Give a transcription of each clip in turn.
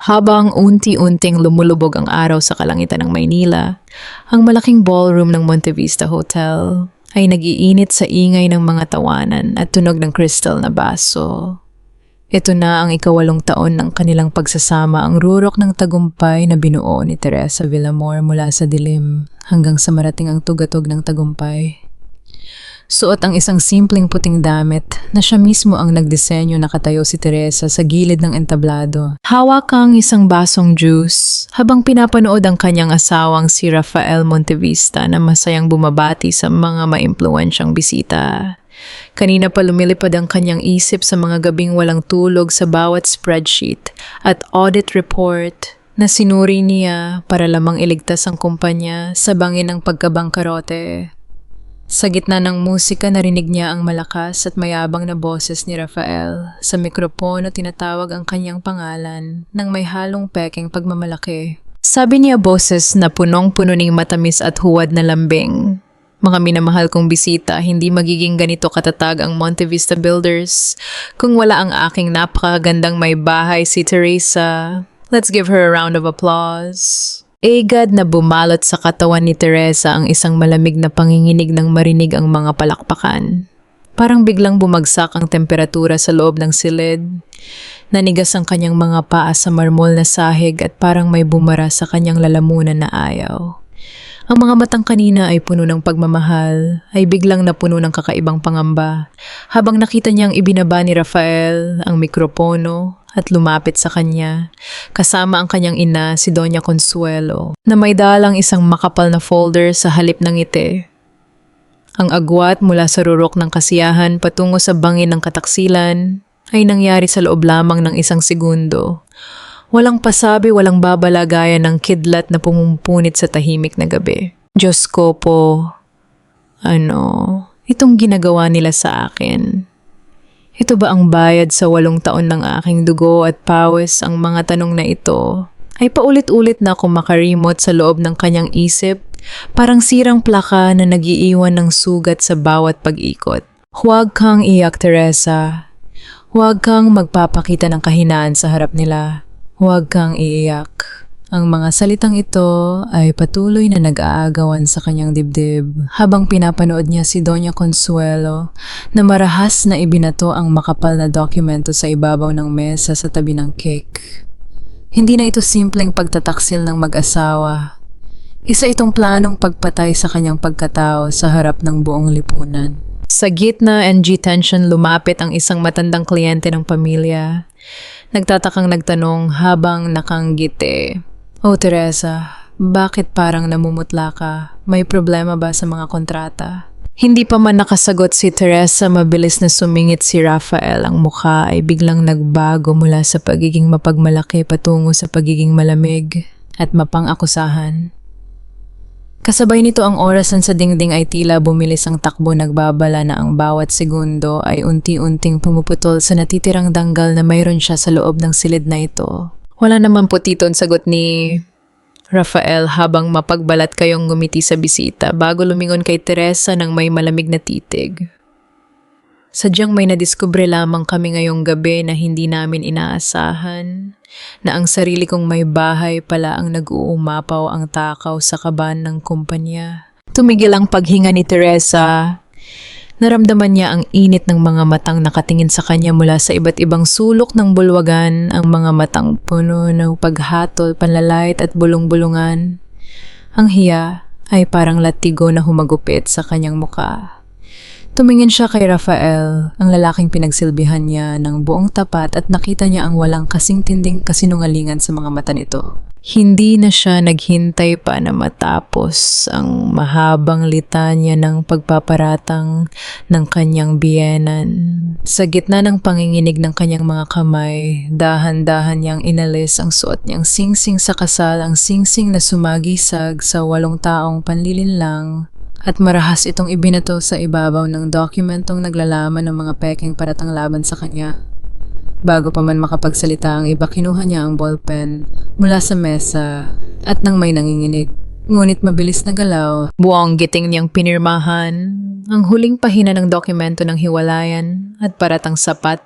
Habang unti-unting lumulubog ang araw sa kalangitan ng Maynila, ang malaking ballroom ng Monte Vista Hotel ay nag-iinit sa ingay ng mga tawanan at tunog ng crystal na baso. Ito na ang ikawalong taon ng kanilang pagsasama, ang rurok ng tagumpay na binuo ni Teresa Villamor mula sa dilim hanggang sa marating ang tugatog ng tagumpay. Suot ang isang simpleng puting damit na siya mismo ang nagdisenyo. Nakatayo si Teresa sa gilid ng entablado. Hawak ang isang basong juice habang pinapanood ang kanyang asawang si Rafael Montevista na masayang bumabati sa mga maimpluwensyang bisita. Kanina pa lumilipad ang kanyang isip sa mga gabing walang tulog sa bawat spreadsheet at audit report na sinuri niya para lamang iligtas ang kumpanya sa bangin ng pagkabangkarote. Sa gitna ng musika, narinig niya ang malakas at mayabang na boses ni Rafael. Sa mikropono, tinatawag ang kanyang pangalan ng may halong pekeng pagmamalaki. Sabi niya boses na punong-puno ng matamis at huwad na lambing. Mga minamahal kong bisita, hindi magiging ganito katatag ang Monte Vista Builders kung wala ang aking napakagandang may bahay si Teresa. Let's give her a round of applause. Agad na bumalot sa katawan ni Teresa ang isang malamig na panginginig nang marinig ang mga palakpakan. Parang biglang bumagsak ang temperatura sa loob ng silid. Nanigas ang kanyang mga paa sa marmol na sahig at parang may bumara sa kanyang lalamunan na ayaw. Ang mga matang kanina ay puno ng pagmamahal, ay biglang napuno ng kakaibang pangamba. Habang nakita niyang ibinaba ni Rafael ang mikropono at lumapit sa kanya, kasama ang kanyang ina, si Doña Consuelo, na may dalang isang makapal na folder sa halip ng ngiti. Ang agwat mula sa rurok ng kasiyahan patungo sa bangin ng kataksilan ay nangyari sa loob lamang ng isang segundo. Walang pasabi, walang babala gaya ng kidlat na pumumpunit sa tahimik na gabi. Diyos ko po, itong ginagawa nila sa akin. Ito ba ang bayad sa 8 taon ng aking dugo at pawis? Ang mga tanong na ito ay paulit-ulit na akong makarimot sa loob ng kanyang isip, parang sirang plaka na nagiiwan ng sugat sa bawat pag-ikot. Huwag kang iyak, Teresa. Huwag kang magpapakita ng kahinaan sa harap nila. Huwag kang iiyak. Ang mga salitang ito ay patuloy na nag-aagawan sa kanyang dibdib habang pinapanood niya si Doña Consuelo na marahas na ibinato ang makapal na dokumento sa ibabaw ng mesa sa tabi ng cake. Hindi na ito simpleng pagtataksil ng mag-asawa. Isa itong planong pagpatay sa kanyang pagkatao sa harap ng buong lipunan. Sa gitna NG tension, lumapit ang isang matandang kliyente ng pamilya. Nagtatakang nagtanong habang nakanggiti. Oh Teresa, bakit parang namumutla ka? May problema ba sa mga kontrata? Hindi pa man nakasagot si Teresa, mabilis na sumingit si Rafael. Ang mukha ay biglang nagbago mula sa pagiging mapagmalaki patungo sa pagiging malamig at mapang-akusahan. Kasabay nito ang orasan sa dingding ay tila bumilis ang takbo, nagbabala na ang bawat segundo ay unti-unting pumuputol sa natitirang danggal na mayroon siya sa loob ng silid na ito. Wala naman po titon, sagot ni Rafael habang mapagbalat kayong ngumiti sa bisita bago lumingon kay Teresa ng may malamig na titig. Sadyang may nadiskubre lamang kami ngayong gabi na hindi namin inaasahan, na ang sarili kong may bahay pala ang nag-uumapaw ang takaw sa kaban ng kumpanya. Tumigil ang paghinga ni Teresa. Naramdaman niya ang init ng mga matang nakatingin sa kanya mula sa iba't ibang sulok ng bulwagan, ang mga matang puno ng paghatol, panlalait at bulong-bulungan. Ang hiya ay parang latigo na humagupit sa kanyang muka. Tumingin siya kay Rafael, ang lalaking pinagsilbihan niya ng buong tapat, at nakita niya ang walang kasing tinding kasinungalingan sa mga mata nito. Hindi na siya naghintay pa na matapos ang mahabang litanya ng pagpaparatang ng kanyang biyenan. Sa gitna ng panginginig ng kanyang mga kamay, dahan-dahan niyang inalis ang suot niyang singsing sa kasal, ang singsing na sumagisag sa 8 taong panlilinlang, at marahas itong ibinato sa ibabaw ng dokumentong naglalaman ng mga pekeng paratang laban sa kanya. Bago pa man makapagsalita ang iba, kinuha niya ang ballpen mula sa mesa at nang may nanginginig. Ngunit mabilis na galaw, buong giting niyang pinirmahan ang huling pahina ng dokumento ng hiwalayan at paratang sapat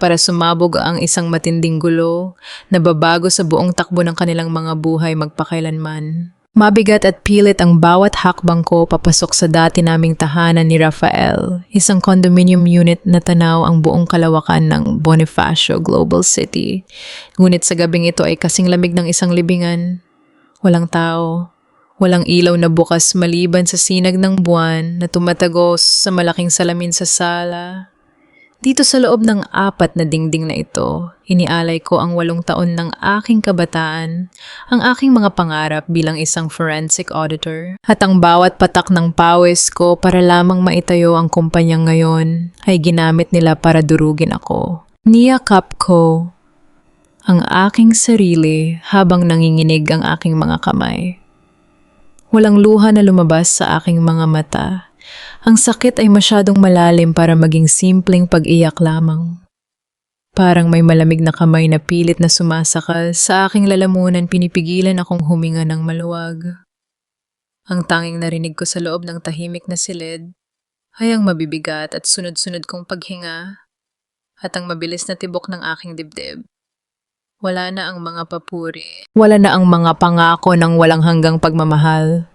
para sumabog ang isang matinding gulo na babago sa buong takbo ng kanilang mga buhay magpakailanman. Mabigat at pilit ang bawat hakbang ko papasok sa dati naming tahanan ni Rafael, isang condominium unit na tanaw ang buong kalawakan ng Bonifacio Global City. Ngunit sa gabing ito ay kasing lamig ng isang libingan. Walang tao, walang ilaw na bukas maliban sa sinag ng buwan na tumatagos sa malaking salamin sa sala. Dito sa loob ng 4 na dingding na ito, inialay ko ang 8 taon ng aking kabataan, ang aking mga pangarap bilang isang forensic auditor, at ang bawat patak ng pawis ko para lamang maitayo ang kumpanyang ngayon ay ginamit nila para durugin ako. Niyakap ko ang aking sarili habang nanginginig ang aking mga kamay. Walang luha na lumabas sa aking mga mata. Ang sakit ay masyadong malalim para maging simpleng pag-iyak lamang. Parang may malamig na kamay na pilit na sumasakal sa aking lalamunan, pinipigilan akong huminga ng maluwag. Ang tanging narinig ko sa loob ng tahimik na silid ay ang mabibigat at sunod-sunod kong paghinga at ang mabilis na tibok ng aking dibdib. Wala na ang mga papuri. Wala na ang mga pangako ng walang hanggang pagmamahal.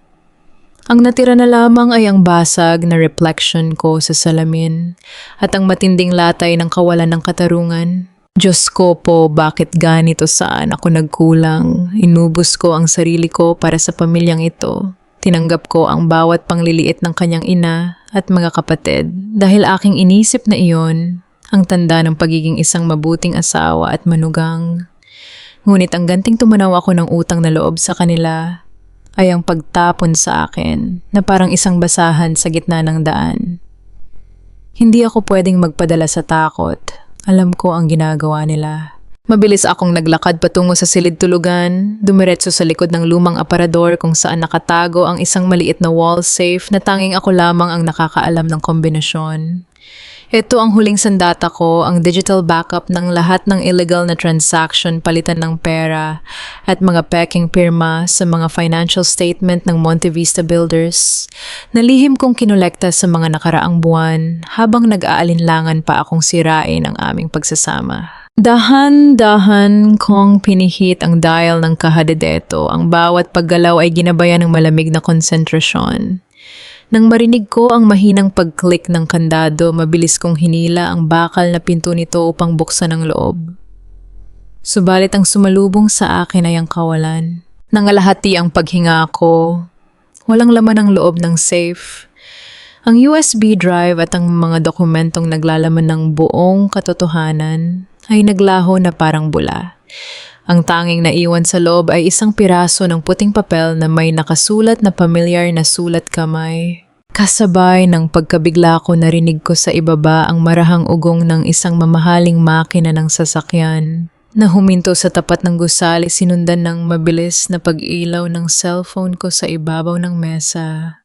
Ang natira na lamang ay ang basag na reflection ko sa salamin at ang matinding latay ng kawalan ng katarungan. Diyos ko po, bakit ganito, saan ako nagkulang? Inubos ko ang sarili ko para sa pamilyang ito. Tinanggap ko ang bawat pangliliit ng kanyang ina at mga kapatid dahil aking inisip na iyon ang tanda ng pagiging isang mabuting asawa at manugang. Ngunit ang ganting tumanaw ako ng utang na loob sa kanila ay ang pagtapon sa akin na parang isang basahan sa gitna ng daan. Hindi ako pwedeng magpadala sa takot. Alam ko ang ginagawa nila. Mabilis akong naglakad patungo sa silid tulugan, dumiretso sa likod ng lumang aparador kung saan nakatago ang isang maliit na wall safe na tanging ako lamang ang nakakaalam ng kombinasyon. Ito ang huling sandata ko, ang digital backup ng lahat ng illegal na transaction palitan ng pera at mga peking pirma sa mga financial statement ng Monte Vista Builders na lihim kong kinolekta sa mga nakaraang buwan habang nag-aalinlangan pa akong sirain ang aming pagsasama. Dahan-dahan kong pinihit ang dial ng kahadedeto. Ang bawat paggalaw ay ginabayan ng malamig na konsentrasyon. Nang marinig ko ang mahinang pag-click ng kandado, mabilis kong hinila ang bakal na pinto nito upang buksan ang loob. Subalit ang sumalubong sa akin ay ang kawalan. Nangalahati ang paghinga ko. Walang laman ang loob ng safe. Ang USB drive at ang mga dokumentong naglalaman ng buong katotohanan ay naglaho na parang bula. Ang tanging naiwan sa loob ay isang piraso ng puting papel na may nakasulat na pamilyar na sulat kamay. Kasabay ng pagkabigla ko, narinig ko sa ibaba ang marahang ugong ng isang mamahaling makina ng sasakyan na huminto sa tapat ng gusali, sinundan ng mabilis na pag-ilaw ng cellphone ko sa ibabaw ng mesa.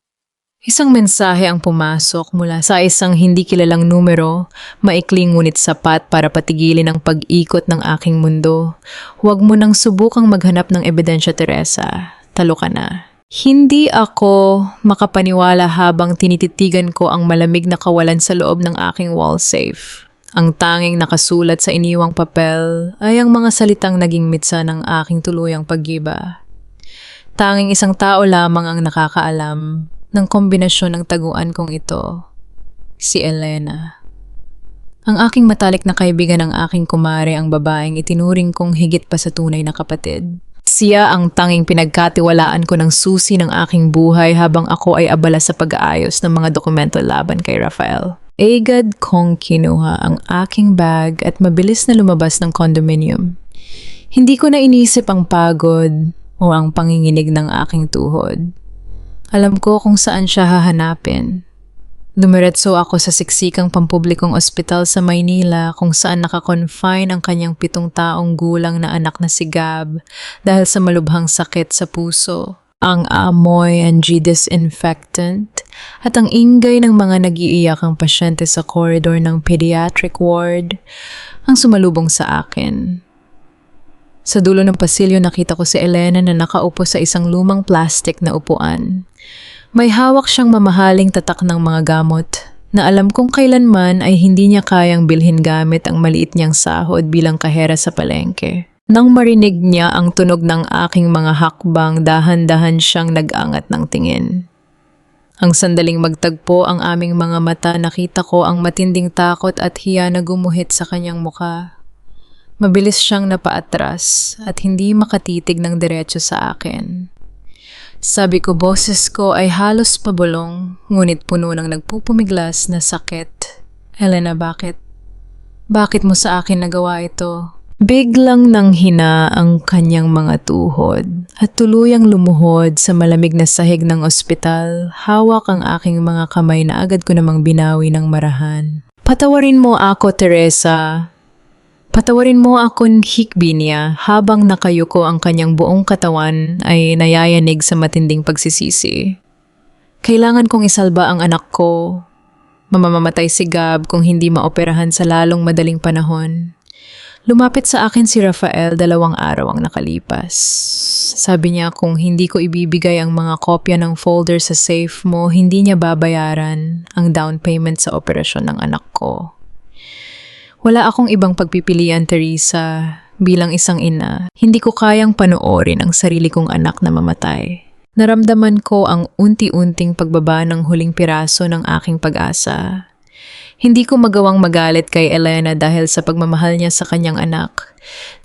Isang mensahe ang pumasok mula sa isang hindi kilalang numero, maikling ngunit sapat para patigilin ang pag-ikot ng aking mundo. Huwag mo nang subukang maghanap ng ebidensya, Teresa. Talo ka na. Hindi ako makapaniwala habang tinititigan ko ang malamig na kawalan sa loob ng aking wall safe. Ang tanging nakasulat sa iniwang papel ay ang mga salitang naging mitsa ng aking tuluyang paggiba. Tanging isang tao lamang ang nakakaalam ng kombinasyon ng taguan kong ito, si Elena. Ang aking matalik na kaibigan ng aking kumare, ang babaeng itinuring kong higit pa sa tunay na kapatid. Siya ang tanging pinagkatiwalaan ko ng susi ng aking buhay habang ako ay abala sa pag-aayos ng mga dokumento laban kay Rafael. Agad kong kinuha ang aking bag at mabilis na lumabas ng condominium. Hindi ko na inisip ang pagod o ang panginginig ng aking tuhod. Alam ko kung saan siya hahanapin. Dumiretso ako sa siksikang pampublikong ospital sa Maynila kung saan nakakonfine ang kanyang 7 taong gulang na anak na si Gab dahil sa malubhang sakit sa puso. Ang amoy ng disinfectant at ang ingay ng mga nag-iiyakang pasyente sa koridor ng pediatric ward ang sumalubong sa akin. Sa dulo ng pasilyo nakita ko si Elena na nakaupo sa isang lumang plastic na upuan. May hawak siyang mamahaling tatak ng mga gamot. na alam kong kailanman ay hindi niya kayang bilhin gamit ang maliit niyang sahod bilang kahera sa palengke. Nang marinig niya ang tunog ng aking mga hakbang, dahan-dahan siyang nag-angat ng tingin. Ang sandaling magtagpo ang aming mga mata, nakita ko ang matinding takot at hiya na gumuhit sa kanyang muka. Mabilis siyang napaatras at hindi makatitig ng diretso sa akin. Sabi ko, boses ko ay halos pabulong, ngunit puno ng nagpupumiglas na sakit. Elena, bakit? Bakit mo sa akin nagawa ito? Biglang nanghina ang kanyang mga tuhod at tuluyang lumuhod sa malamig na sahig ng ospital. Hawak ang aking mga kamay na agad ko namang binawi ng marahan. Patawarin mo ako, Teresa. Patawarin mo ako, hikbi niya, habang nakayuko ang kanyang buong katawan ay nayayanig sa matinding pagsisisi. Kailangan kong isalba ang anak ko. Mamamatay si Gab kung hindi maoperahan sa lalong madaling panahon. Lumapit sa akin si Rafael 2 araw ang nakalipas. Sabi niya kung hindi ko ibibigay ang mga kopya ng folder sa safe mo, hindi niya babayaran ang down payment sa operasyon ng anak ko. Wala akong ibang pagpipilian, Teresa. Bilang isang ina, hindi ko kayang panoorin ang sarili kong anak na mamatay. Naramdaman ko ang unti-unting pagbaba ng huling piraso ng aking pag-asa. Hindi ko magawang magalit kay Elena dahil sa pagmamahal niya sa kanyang anak.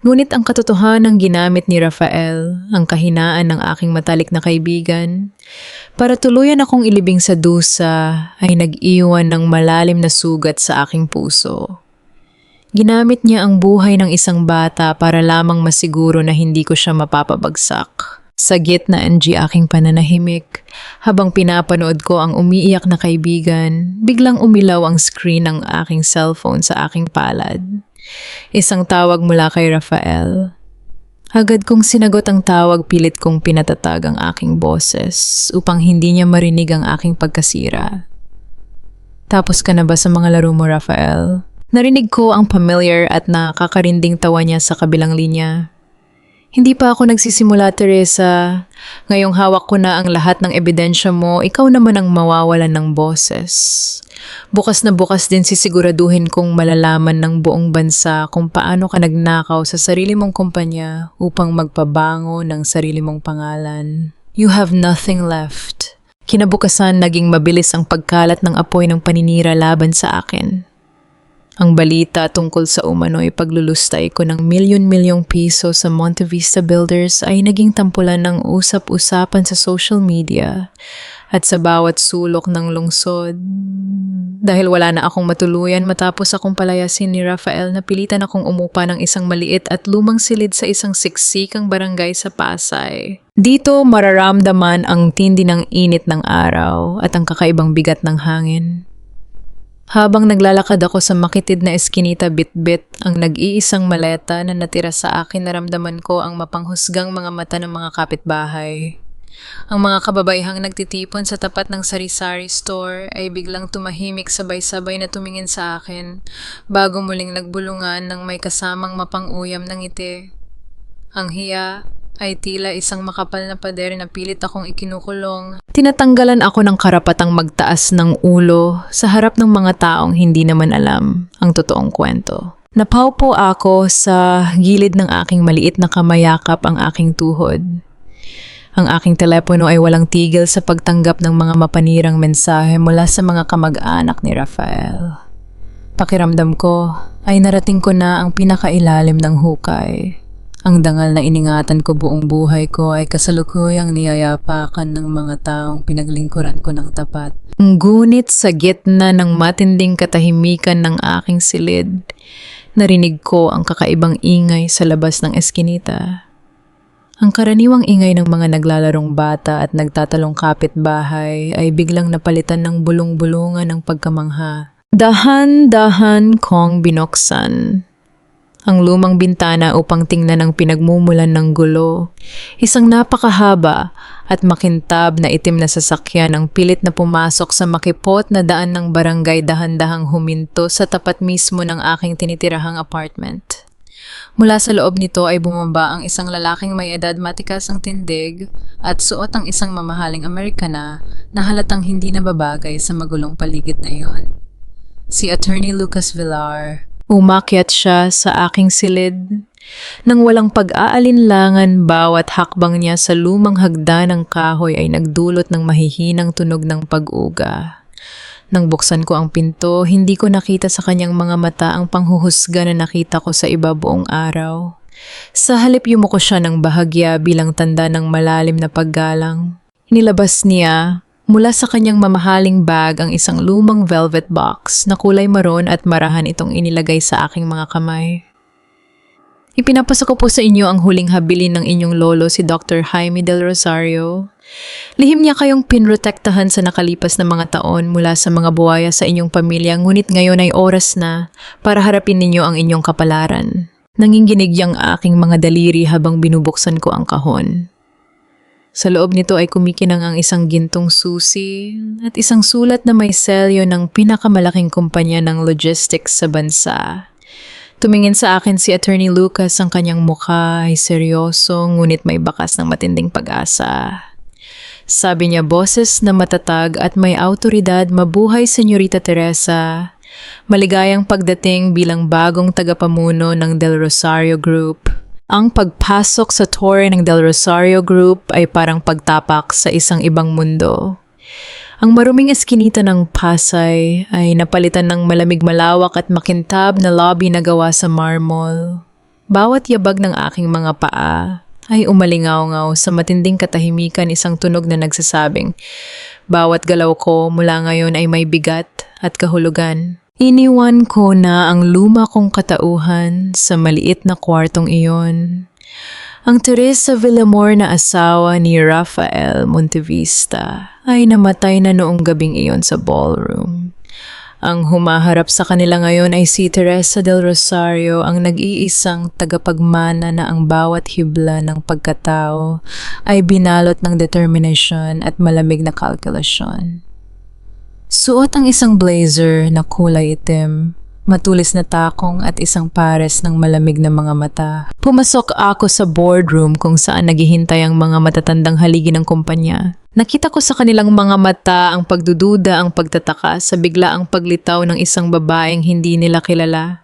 Ngunit ang katotohanan ginamit ni Rafael, ang kahinaan ng aking matalik na kaibigan, para tuluyan akong ilibing sa dusa ay nag-iwan ng malalim na sugat sa aking puso. Ginamit niya ang buhay ng isang bata para lamang masiguro na hindi ko siya mapapabagsak. Sa gitna ng aking pananahimik, habang pinapanood ko ang umiiyak na kaibigan, biglang umilaw ang screen ng aking cellphone sa aking palad. Isang tawag mula kay Rafael. Agad kong sinagot ang tawag, pilit kong pinatatag ang aking boses upang hindi niya marinig ang aking pagkasira. Tapos ka na ba sa mga laro mo, Rafael? Narinig ko ang familiar at nakakarinding tawa niya sa kabilang linya. Hindi pa ako nagsisimula, Teresa. Ngayong hawak ko na ang lahat ng ebidensya mo, ikaw naman ang mawawalan ng boses. Bukas na bukas din sisiguraduhin kong malalaman ng buong bansa kung paano ka nagnakaw sa sarili mong kumpanya upang magpabango ng sarili mong pangalan. You have nothing left. Kinabukasan naging mabilis ang pagkalat ng apoy ng paninira laban sa akin. Ang balita tungkol sa umano'y paglulustay ko ng milyon-milyong piso sa Monte Vista Builders ay naging tampulan ng usap-usapan sa social media at sa bawat sulok ng lungsod. Dahil wala na akong matuluyan matapos akong palayasin ni Rafael, napilitan akong umupa ng isang maliit at lumang silid sa isang siksikang barangay sa Pasay. Dito mararamdaman ang tindi ng init ng araw at ang kakaibang bigat ng hangin. Habang naglalakad ako sa makitid na eskinita, bit-bit ang nag-iisang maleta na natira sa akin, naramdaman ko ang mapanghusgang mga mata ng mga kapitbahay. Ang mga kababaihang nagtitipon sa tapat ng sari-sari store ay biglang tumahimik, sabay-sabay na tumingin sa akin bago muling nagbulungan ng may kasamang mapang-uyam ng ngiti. Ang hiya ay tila isang makapal na pader na pilit akong ikinukulong. Tinatanggalan ako ng karapatang magtaas ng ulo sa harap ng mga taong hindi naman alam ang totoong kwento. Napaupo ako sa gilid ng aking maliit na kamayakap ang aking tuhod. Ang aking telepono ay walang tigil sa pagtanggap ng mga mapanirang mensahe mula sa mga kamag-anak ni Rafael. Pakiramdam ko ay narating ko na ang pinakailalim ng hukay. Ang dangal na iningatan ko buong buhay ko ay kasalukuyang niyayapakan ng mga taong pinaglingkuran ko ng tapat. Ngunit sa gitna ng matinding katahimikan ng aking silid, narinig ko ang kakaibang ingay sa labas ng eskinita. Ang karaniwang ingay ng mga naglalarong bata at nagtatalong kapitbahay ay biglang napalitan ng bulong-bulungan ng pagkamangha. Dahan-dahan kong binuksan ang lumang bintana upang tingnan ang pinagmumulan ng gulo. Isang napakahaba at makintab na itim na sasakyan ang pilit na pumasok sa makipot na daan ng barangay, dahan-dahang huminto sa tapat mismo ng aking tinitirahang apartment. Mula sa loob nito ay bumaba ang isang lalaking may edad matikas ang tindig at suot ang isang mamahaling Amerikana na halatang hindi nababagay sa magulong paligid na iyon. Si Attorney Lucas Villar. Umakyat siya sa aking silid. Nang walang pag-aalinlangan, bawat hakbang niya sa lumang hagdan ng kahoy ay nagdulot ng mahihinang tunog ng pag-uga. Nang buksan ko ang pinto, hindi ko nakita sa kanyang mga mata ang panghuhusga na nakita ko sa iba buong araw. Sa halip yumuko siya ng bahagya bilang tanda ng malalim na paggalang. Nilabas niya mula sa kanyang mamahaling bag ang isang lumang velvet box na kulay maroon at marahan itong inilagay sa aking mga kamay. Ipinapasa ko po sa inyo ang huling habilin ng inyong lolo si Dr. Jaime Del Rosario. Lihim niya kayong pinrotektahan sa nakalipas na mga taon mula sa mga buwaya sa inyong pamilya, ngunit ngayon ay oras na para harapin ninyo ang inyong kapalaran. Nanginginig ang aking mga daliri habang binubuksan ko ang kahon. Sa loob nito ay kumikinang ang isang gintong susi at isang sulat na may selyo ng pinakamalaking kumpanya ng logistics sa bansa. Tumingin sa akin si Attorney Lucas, ang kanyang mukha ay seryoso ngunit may bakas ng matinding pag-asa. Sabi niya boses na matatag at may autoridad, "Mabuhay, Senyorita Teresa. Maligayang pagdating bilang bagong tagapamuno ng Del Rosario Group." Ang pagpasok sa tore ng Del Rosario Group ay parang pagtapak sa isang ibang mundo. Ang maruming eskinita ng Pasay ay napalitan ng malamig malawak at makintab na lobby na gawa sa marmol. Bawat yabag ng aking mga paa ay umalingaw-ngaw sa matinding katahimikan, isang tunog na nagsasabing, bawat galaw ko mula ngayon ay may bigat at kahulugan. Iniwan ko na ang luma kong katauhan sa maliit na kwartong iyon. Ang Teresa Villamor na asawa ni Rafael Montevista ay namatay na noong gabing iyon sa ballroom. Ang humaharap sa kanila ngayon ay si Teresa Del Rosario, ang nag-iisang tagapagmana na ang bawat hibla ng pagkatao ay binalot ng determinasyon at malamig na kalkulasyon. Suot ang isang blazer na kulay itim, matulis na takong at isang pares ng malamig na mga mata. Pumasok ako sa boardroom kung saan naghihintay ang mga matatandang haligi ng kumpanya. Nakita ko sa kanilang mga mata ang pagdududa, ang pagtataka sa biglaang paglitaw ng isang babaeng hindi nila kilala.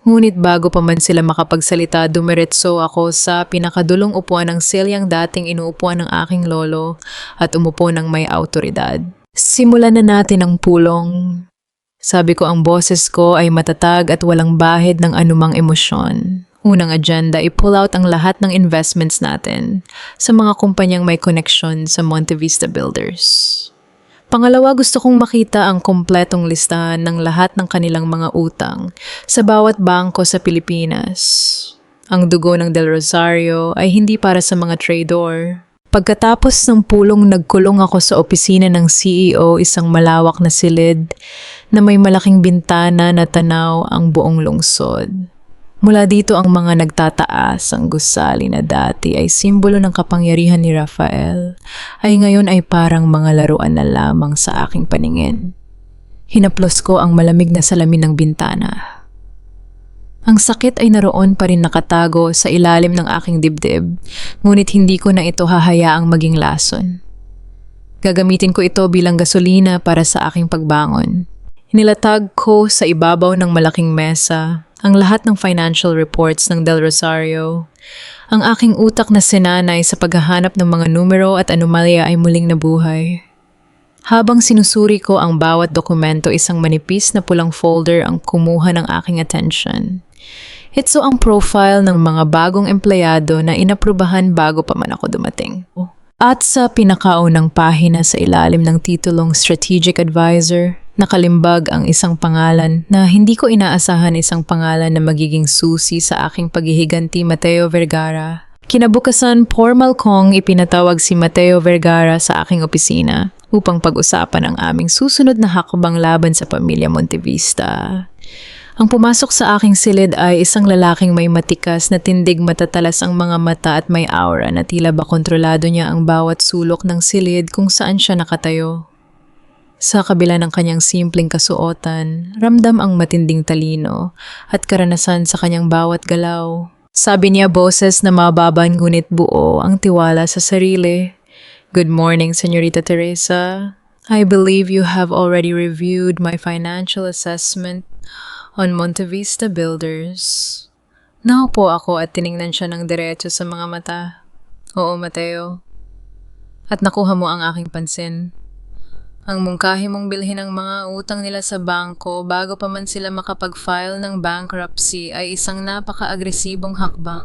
Ngunit bago pa man sila makapagsalita, dumiretso ako sa pinakadulong upuan ng selyang dating inuupuan ng aking lolo at umupo ng may autoridad. "Simulan na natin ang pulong." Sabi ko, ang boses ko ay matatag at walang bahid ng anumang emosyon. Unang agenda, i-pull out ang lahat ng investments natin sa mga kumpanyang may connection sa Montevista Builders. Pangalawa, gusto kong makita ang kompletong listahan ng lahat ng kanilang mga utang sa bawat bangko sa Pilipinas. Ang dugo ng Del Rosario ay hindi para sa mga trador. Pagkatapos ng pulong, nagkulong ako sa opisina ng CEO, isang malawak na silid na may malaking bintana na tanaw ang buong lungsod. Mula dito ang mga nagtataas, ang gusali na dati ay simbolo ng kapangyarihan ni Rafael, ay ngayon ay parang mga laruan na lamang sa aking paningin. Hinaplos ko ang malamig na salamin ng bintana. Ang sakit ay naroon pa rin nakatago sa ilalim ng aking dibdib, ngunit hindi ko na ito hahayaang maging lason. Gagamitin ko ito bilang gasolina para sa aking pagbangon. Nilatag ko sa ibabaw ng malaking mesa ang lahat ng financial reports ng Del Rosario. Ang aking utak na sinanay sa paghahanap ng mga numero at anomalya ay muling nabuhay. Habang sinusuri ko ang bawat dokumento, isang manipis na pulang folder ang kumuha ng aking attention. Ito ang profile ng mga bagong empleyado na inaprubahan bago pa man ako dumating. At sa pinakaunang pahina sa ilalim ng titulong Strategic Advisor, nakalimbag ang isang pangalan na hindi ko inaasahan, isang pangalan na magiging susi sa aking paghihiganti, Mateo Vergara. Kinabukasan, formal kong ipinatawag si Mateo Vergara sa aking opisina upang pag-usapan ang aming susunod na hakbang laban sa pamilya Montevista. Ang pumasok sa aking silid ay isang lalaking may matikas na tindig, matatalas ang mga mata at may aura na tila ba kontrolado niya ang bawat sulok ng silid kung saan siya nakatayo. Sa kabila ng kanyang simpleng kasuotan, ramdam ang matinding talino at karanasan sa kanyang bawat galaw. Sabi niya boses na mababa ngunit buo ang tiwala sa sarili. Good morning, Señorita Teresa. I believe you have already reviewed my financial assessment on Montevista Builders. Naupo ako at tiningnan siya ng diretso sa mga mata. Oo, Mateo. At nakuha mo ang aking pansin. Ang mungkahi mong bilhin ng mga utang nila sa bangko bago pa man sila makapag-file ng bankruptcy ay isang napaka-agresibong hakbang.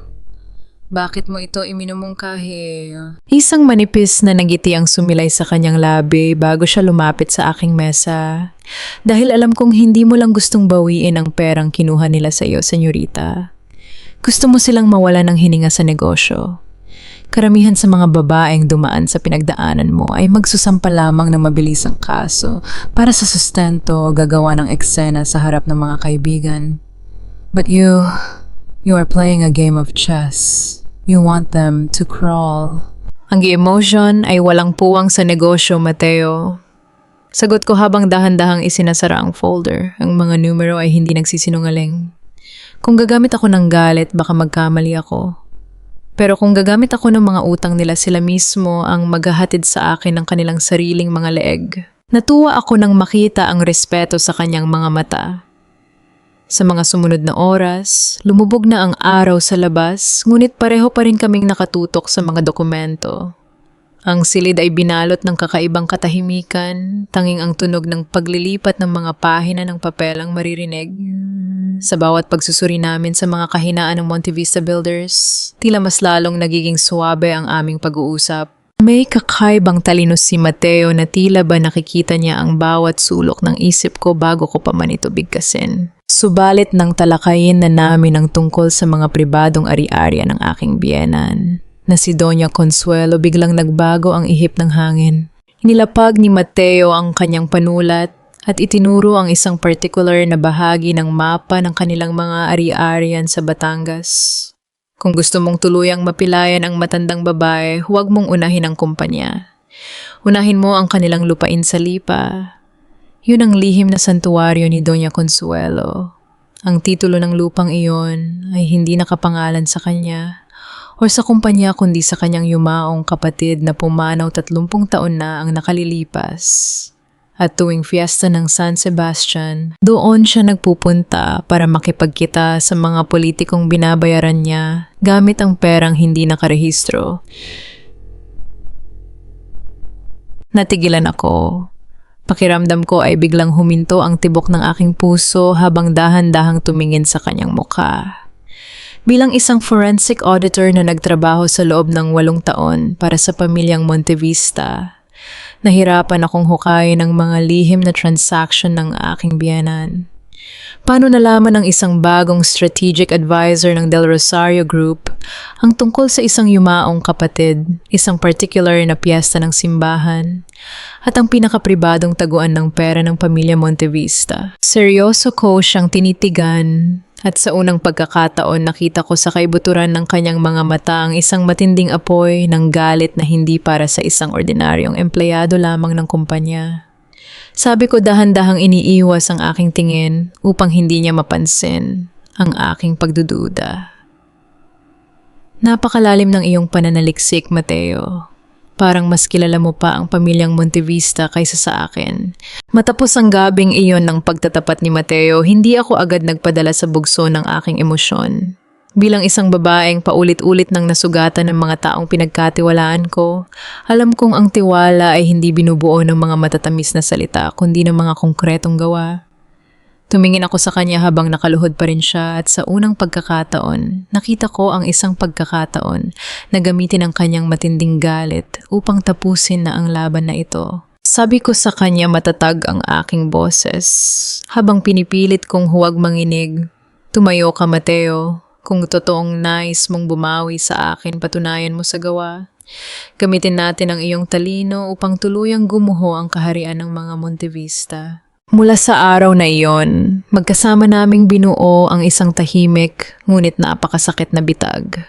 Bakit mo ito iminumungkahi? Isang manipis na nagiti ang sumilay sa kanyang labi bago siya lumapit sa aking mesa. Dahil alam kong hindi mo lang gustong bawiin ang perang kinuha nila sa iyo, senyorita. Gusto mo silang mawala ng hininga sa negosyo. Karamihan sa mga babaeng dumaan sa pinagdaanan mo ay magsusampa lamang ng mabilisang kaso para sa sustento o gagawa ng eksena sa harap ng mga kaibigan. But you are playing a game of chess. You want them to crawl. Ang emotion ay walang puwang sa negosyo, Mateo. Sagot ko habang dahan-dahang isinasara ang folder. Ang mga numero ay hindi nagsisinungaling. Kung gagamit ako ng galit, baka magkamali ako. Pero kung gagamit ako ng mga utang nila, sila mismo ang maghahatid sa akin ng kanilang sariling mga leeg. Natuwa ako nang makita ang respeto sa kanyang mga mata. Sa mga sumunod na oras, lumubog na ang araw sa labas, ngunit pareho pa rin kaming nakatutok sa mga dokumento. Ang silid ay binalot ng kakaibang katahimikan, tanging ang tunog ng paglilipat ng mga pahina ng papel ang maririnig. Sa bawat pagsusuri namin sa mga kahinaan ng Montevista Builders, tila mas lalong nagiging suwabe ang aming pag-uusap. May kakaibang talino si Mateo na tila ba nakikita niya ang bawat sulok ng isip ko bago ko pa man ito bigkasin. Subalit nang talakayin na namin ang tungkol sa mga pribadong ari-arya ng aking biyenan, na si Doña Consuelo, biglang nagbago ang ihip ng hangin. Inilapag ni Mateo ang kanyang panulat at itinuro ang isang particular na bahagi ng mapa ng kanilang mga ari-arian sa Batangas. Kung gusto mong tuluyang mapilayan ang matandang babae, huwag mong unahin ang kumpanya. Unahin mo ang kanilang lupain sa Lipa. Yun ang lihim na santuwaryo ni Doña Consuelo. Ang titulo ng lupang iyon ay hindi nakapangalan sa kanya o sa kumpanya kundi sa kanyang yumaong kapatid na pumanaw 30 taon na ang nakalilipas. At tuwing fiesta ng San Sebastian, doon siya nagpupunta para makipagkita sa mga politikong binabayaran niya gamit ang perang hindi nakarehistro. Natigilan ako. Pakiramdam ko ay biglang huminto ang tibok ng aking puso habang dahan-dahang tumingin sa kanyang mukha. Bilang isang forensic auditor na nagtrabaho sa loob ng 8 taon para sa pamilyang Montevista, nahirapan akong hukayin ang mga lihim na transaction ng aking biyenan. Paano nalaman ng isang bagong strategic advisor ng Del Rosario Group ang tungkol sa isang yumaong kapatid, isang particular na piyesta ng simbahan, at ang pinakapribadong taguan ng pera ng pamilya Montevista? Seryoso ko siyang tinitigan. At sa unang pagkakataon, nakita ko sa kaibuturan ng kanyang mga mata ang isang matinding apoy ng galit na hindi para sa isang ordinaryong empleyado lamang ng kumpanya. Sabi ko dahan-dahang iniiwas ang aking tingin upang hindi niya mapansin ang aking pagdududa. Napakalalim ng iyong pananaliksik, Mateo. Parang mas kilala mo pa ang pamilyang Montevista kaysa sa akin. Matapos ang gabing iyon ng pagtatapat ni Mateo, hindi ako agad nagpadala sa bugso ng aking emosyon. Bilang isang babaeng paulit-ulit nang nasugatan ng mga taong pinagkatiwalaan ko, alam kong ang tiwala ay hindi binubuo ng mga matatamis na salita, kundi ng mga konkretong gawa. Tumingin ako sa kanya habang nakaluhod pa rin siya at sa unang pagkakataon, nakita ko ang isang pagkakataon na gamitin ang kanyang matinding galit upang tapusin na ang laban na ito. Sabi ko sa kanya matatag ang aking boses habang pinipilit kong huwag manginig. Tumayo ka, Mateo. Kung totoong nais mong bumawi sa akin, patunayan mo sa gawa. Gamitin natin ang iyong talino upang tuluyang gumuho ang kaharian ng mga Montevista. Mula sa araw na iyon, magkasama naming binuo ang isang tahimik ngunit napakasakit na bitag.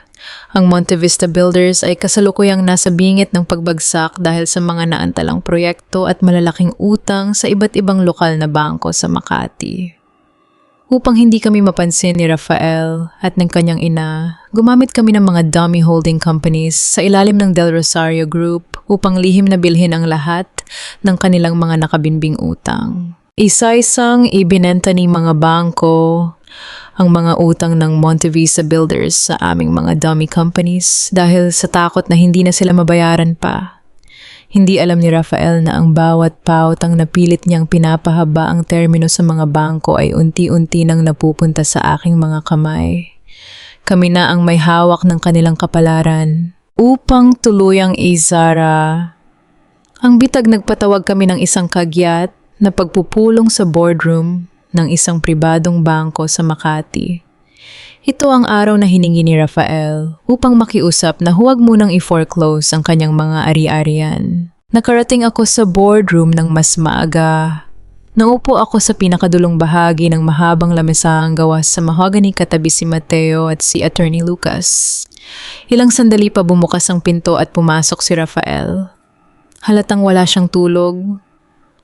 Ang Monte Vista Builders ay kasalukuyang nasa bingit ng pagbagsak dahil sa mga naantalang proyekto at malalaking utang sa iba't ibang lokal na bangko sa Makati. Upang hindi kami mapansin ni Rafael at ng kanyang ina, gumamit kami ng mga dummy holding companies sa ilalim ng Del Rosario Group upang lihim na bilhin ang lahat ng kanilang mga nakabinbing utang. Isa-isang ibinenta ni mga bangko ang mga utang ng Monte Vista Builders sa aming mga dummy companies dahil sa takot na hindi na sila mabayaran pa. Hindi alam ni Rafael na ang bawat pautang na pilit niyang pinapahaba ang termino sa mga bangko ay unti-unti nang napupunta sa aking mga kamay. Kami na ang may hawak ng kanilang kapalaran upang tuluyang izara. Ang bitag nagpatawag kami ng isang kagyat na pagpupulong sa boardroom ng isang pribadong bangko sa Makati. Ito ang araw na hiningi ni Rafael upang makiusap na huwag munang i-foreclose ang kanyang mga ari-arian. Nakarating ako sa boardroom ng mas maaga. Naupo ako sa pinakadulong bahagi ng mahabang lamesang gawa sa mahogany katabi si Mateo at si Attorney Lucas. Ilang sandali pa bumukas ang pinto at pumasok si Rafael. Halatang wala siyang tulog.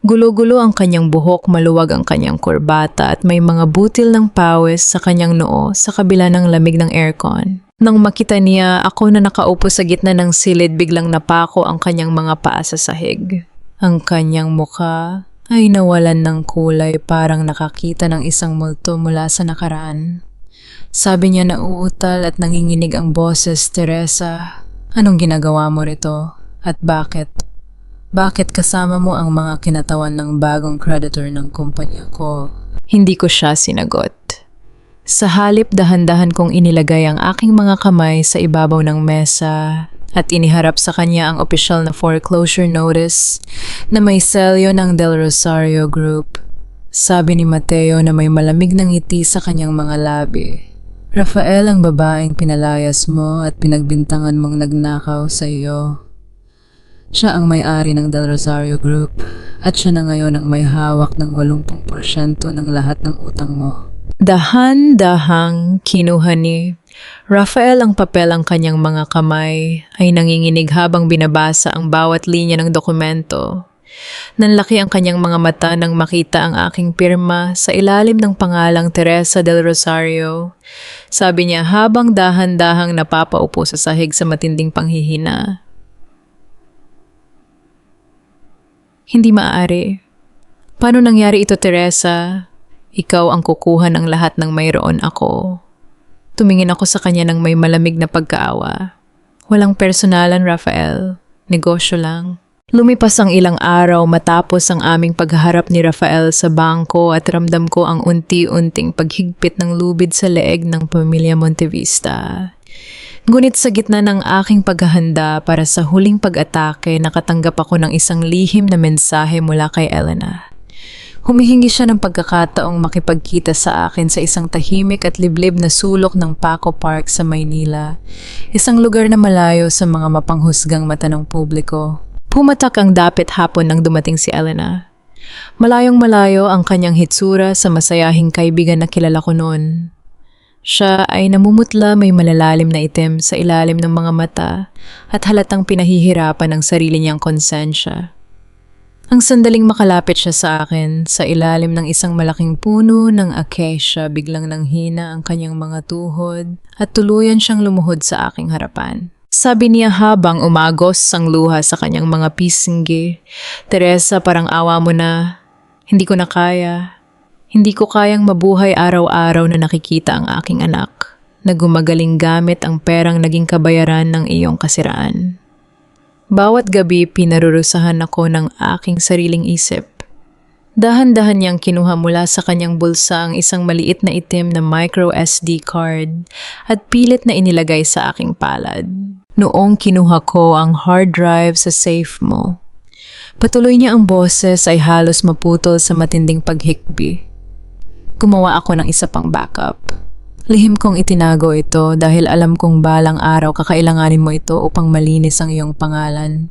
Gulo-gulo ang kanyang buhok, maluwag ang kanyang kurbata at may mga butil ng pawis sa kanyang noo sa kabila ng lamig ng aircon. Nang makita niya ako na nakaupo sa gitna ng silid, biglang napako ang kanyang mga paa sa sahig. Ang kanyang mukha ay nawalan ng kulay, parang nakakita ng isang multo mula sa nakaraan. Sabi niya na uutal at nanginginig ang boses, "Teresa, anong ginagawa mo rito? At bakit? Bakit kasama mo ang mga kinatawan ng bagong creditor ng kumpanya ko?" Hindi ko siya sinagot. Sa halip, dahan-dahan kong inilagay ang aking mga kamay sa ibabaw ng mesa at iniharap sa kanya ang opisyal na foreclosure notice na may selyo ng Del Rosario Group. Sabi ni Mateo na may malamig na ngiti sa kanyang mga labi. "Rafael, ang babaeng pinalayas mo at pinagbintangan mong nagnakaw sa iyo. Siya ang may-ari ng Del Rosario Group at siya na ngayon ang may hawak ng 80% ng lahat ng utang mo." Dahan-dahang kinuha ni Rafael ang papel, ang kanyang mga kamay ay nanginginig habang binabasa ang bawat linya ng dokumento. Nanlaki ang kanyang mga mata nang makita ang aking pirma sa ilalim ng pangalang Teresa Del Rosario. Sabi niya habang dahan-dahang napapaupo sa sahig sa matinding panghihina. "Hindi maaari. Paano nangyari ito, Teresa? Ikaw ang kukuha ng lahat ng mayroon ako." Tumingin ako sa kanya ng may malamig na pagkaawa. "Walang personalan, Rafael. Negosyo lang." Lumipas ang ilang araw matapos ang aming paghaharap ni Rafael sa bangko at ramdam ko ang unti-unting paghigpit ng lubid sa leeg ng pamilya Montevista. Ngunit sa gitna ng aking paghahanda para sa huling pag-atake, nakatanggap ako ng isang lihim na mensahe mula kay Elena. Humihingi siya ng pagkakataong makipagkita sa akin sa isang tahimik at liblib na sulok ng Paco Park sa Maynila, isang lugar na malayo sa mga mapanghusgang mata ng publiko. Pumatak ang dapit hapon nang dumating si Elena. Malayong malayo ang kanyang hitsura sa masayahing kaibigan na kilala ko noon. Siya ay namumutla, may malalalim na itim sa ilalim ng mga mata at halatang pinahihirapan ang sarili niyang konsensya. Ang sandaling makalapit siya sa akin, sa ilalim ng isang malaking puno ng acacia, biglang nanghina ang kanyang mga tuhod at tuluyan siyang lumuhod sa aking harapan. Sabi niya habang umagos ang luha sa kanyang mga pisngi, "Teresa, parang awa mo na. Hindi ko na kaya. Hindi ko kayang mabuhay araw-araw na nakikita ang aking anak na gumagaling gamit ang perang naging kabayaran ng iyong kasiraan." Bawat gabi pinarurusahan ako ng aking sariling isip. Dahan-dahan niyang kinuha mula sa kanyang bulsa ang isang maliit na itim na micro SD card at pilit na inilagay sa aking palad. "Noong kinuha ko ang hard drive sa safe mo." Patuloy niya ang boses ay halos maputol sa matinding paghikbi. Gumawa ako ng isa pang backup. Lihim kong itinago ito dahil alam kong balang araw kakailanganin mo ito upang malinis ang iyong pangalan.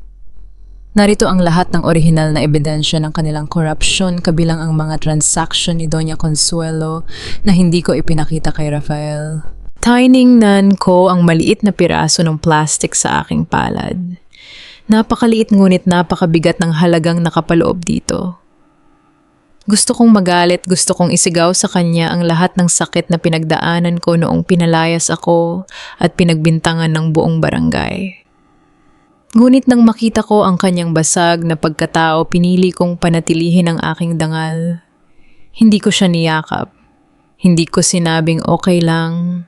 Narito ang lahat ng orihinal na ebidensya ng kanilang korupsyon, kabilang ang mga transaksyon ni Doña Consuelo na hindi ko ipinakita kay Rafael. Tiningnan ko ang maliit na piraso ng plastic sa aking palad. Napakaliit ngunit napakabigat ng halagang nakapaloob dito. Gusto kong magalit, gusto kong isigaw sa kanya ang lahat ng sakit na pinagdaanan ko noong pinalayas ako at pinagbintangan ng buong barangay. Ngunit nang makita ko ang kanyang basag na pagkatao, pinili kong panatilihin ang aking dangal. Hindi ko siya niyakap. Hindi ko sinabing okay lang.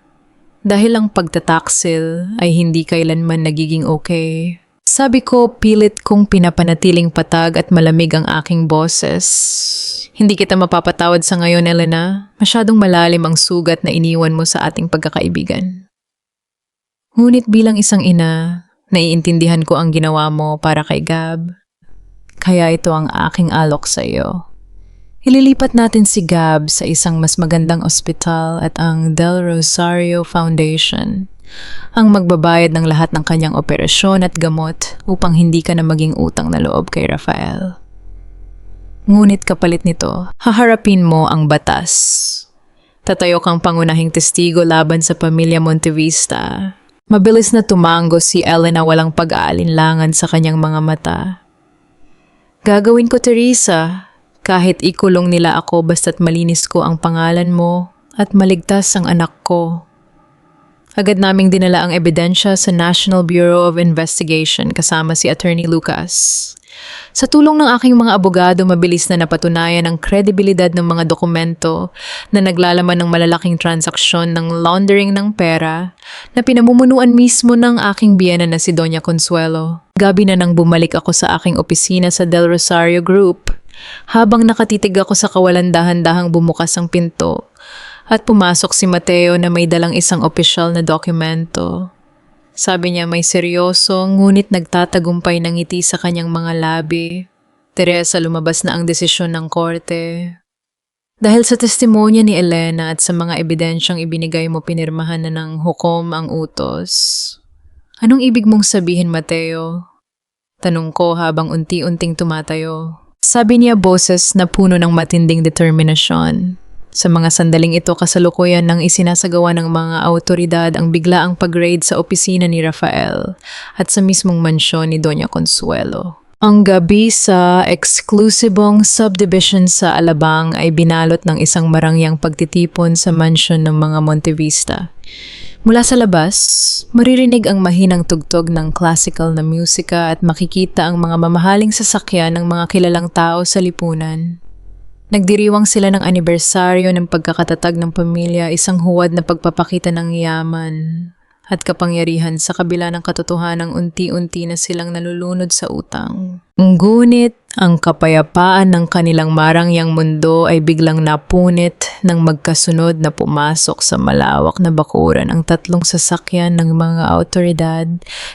Dahil ang pagtataksil ay hindi kailanman nagiging okay. Sabi ko, pilit kong pinapanatiling patag at malamig ang aking boses. Hindi kita mapapatawad sa ngayon, Elena. Masyadong malalim ang sugat na iniwan mo sa ating pagkakaibigan. Ngunit bilang isang ina, naiintindihan ko ang ginawa mo para kay Gab. Kaya ito ang aking alok sa iyo. Ililipat natin si Gab sa isang mas magandang ospital at ang Del Rosario Foundation ang magbabayad ng lahat ng kanyang operasyon at gamot upang hindi ka na maging utang na loob kay Rafael. Ngunit kapalit nito, haharapin mo ang batas. Tatayo kang pangunahing testigo laban sa pamilya Montevista. Mabilis na tumango si Elena walang pag-aalinlangan sa kanyang mga mata. Gagawin ko, Teresa. Kahit ikulong nila ako basta't malinis ko ang pangalan mo at maligtas ang anak ko. Agad naming dinala ang ebidensya sa National Bureau of Investigation kasama si Attorney Lucas. Sa tulong ng aking mga abogado, mabilis na napatunayan ang kredibilidad ng mga dokumento na naglalaman ng malalaking transaksyon ng laundering ng pera na pinamumunuan mismo ng aking biyena na si Doña Consuelo. Gabi na nang bumalik ako sa aking opisina sa Del Rosario Group. Habang nakatitig ako sa kawalan dahan-dahang bumukas ang pinto at pumasok si Mateo na may dalang isang opisyal na dokumento. Sabi niya may seryoso ngunit nagtatagumpay ng ngiti sa kanyang mga labi. Teresa, lumabas na ang desisyon ng korte. Dahil sa testimonya ni Elena at sa mga ebidensyang ibinigay mo, pinirmahan na ng hukom ang utos. Anong ibig mong sabihin, Mateo? Tanong ko habang unti-unting tumatayo. Sabi niya boses na puno ng matinding determinasyon. Sa mga sandaling ito, kasalukuyan nang isinasagawa ng mga awtoridad ang biglaang pag-raid sa opisina ni Rafael at sa mismong mansyon ni Doña Consuelo. Ang gabi sa eksklusibong subdivision sa Alabang ay binalot ng isang marangyang pagtitipon sa mansyon ng mga Montevista. Mula sa labas, maririnig ang mahinang tugtog ng classical na musika at makikita ang mga mamahaling sasakyan ng mga kilalang tao sa lipunan. Nagdiriwang sila ng anibersaryo ng pagkakatatag ng pamilya, isang huwad na pagpapakita ng yaman at kapangyarihan sa kabila ng katotohanang unti-unti na silang nalulunod sa utang. Ngunit ang kapayapaan ng kanilang marangyang mundo ay biglang napunit nang magkasunod na pumasok sa malawak na bakuran ang tatlong sasakyan ng mga awtoridad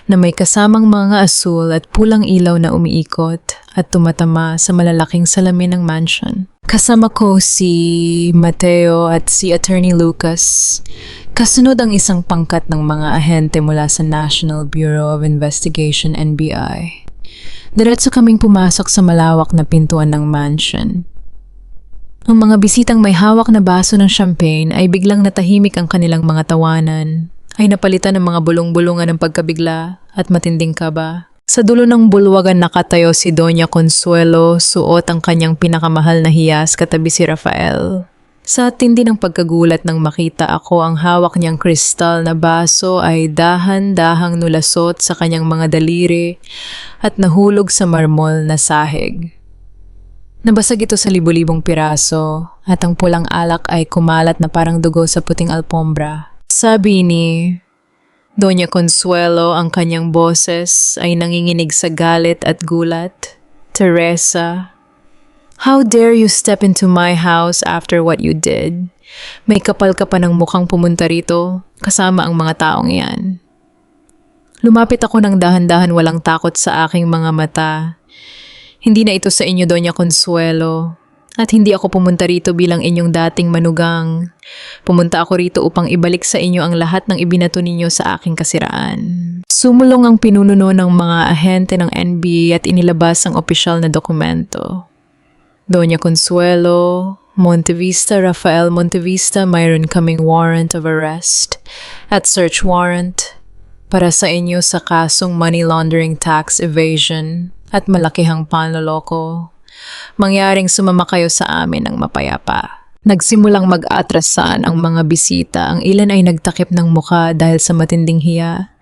na may kasamang mga asul at pulang ilaw na umiikot at tumatama sa malalaking salamin ng mansion. Kasama ko si Mateo at si Attorney Lucas. Kasunod ang isang pangkat ng mga ahente mula sa National Bureau of Investigation, NBI. Diretso kaming pumasok sa malawak na pintuan ng mansion. Ang mga bisitang may hawak na baso ng champagne ay biglang natahimik ang kanilang mga tawanan, ay napalitan ng mga bulong-bulungan ng pagkabigla at matinding kaba. Sa dulo ng bulwagan nakatayo si Doña Consuelo, suot ang kanyang pinakamahal na hiyas katabi si Rafael. Sa tindi ng pagkagulat nang makita ako ang hawak niyang kristal na baso ay dahan-dahang nulasot sa kanyang mga daliri at nahulog sa marmol na sahig. Nabasag ito sa libu-libong piraso at ang pulang alak ay kumalat na parang dugo sa puting alpombra. Sabi ni Doña Consuelo, ang kanyang boses ay nanginginig sa galit at gulat. Teresa, how dare you step into my house after what you did? May kapal ka pa ng mukhang pumunta rito kasama ang mga taong iyan. Lumapit ako ng dahan-dahan, walang takot sa aking mga mata. Hindi na ito sa inyo, Doña Consuelo. At hindi ako pumunta rito bilang inyong dating manugang. Pumunta ako rito upang ibalik sa inyo ang lahat ng ibinato ninyo sa aking kasiraan. Sumulong ang pinununo ng mga ahente ng NBI at inilabas ang opisyal na dokumento. Doña Consuelo, Montevista, Rafael Montevista, mayroon kaming warrant of arrest at search warrant para sa inyo sa kasong money laundering, tax evasion at malakihang panloloko. Mangyaring sumama kayo sa amin ng mapayapa. Nagsimulang mag-atrasan ang mga bisita. Ang ilan ay nagtakip ng muka dahil sa matinding hiya.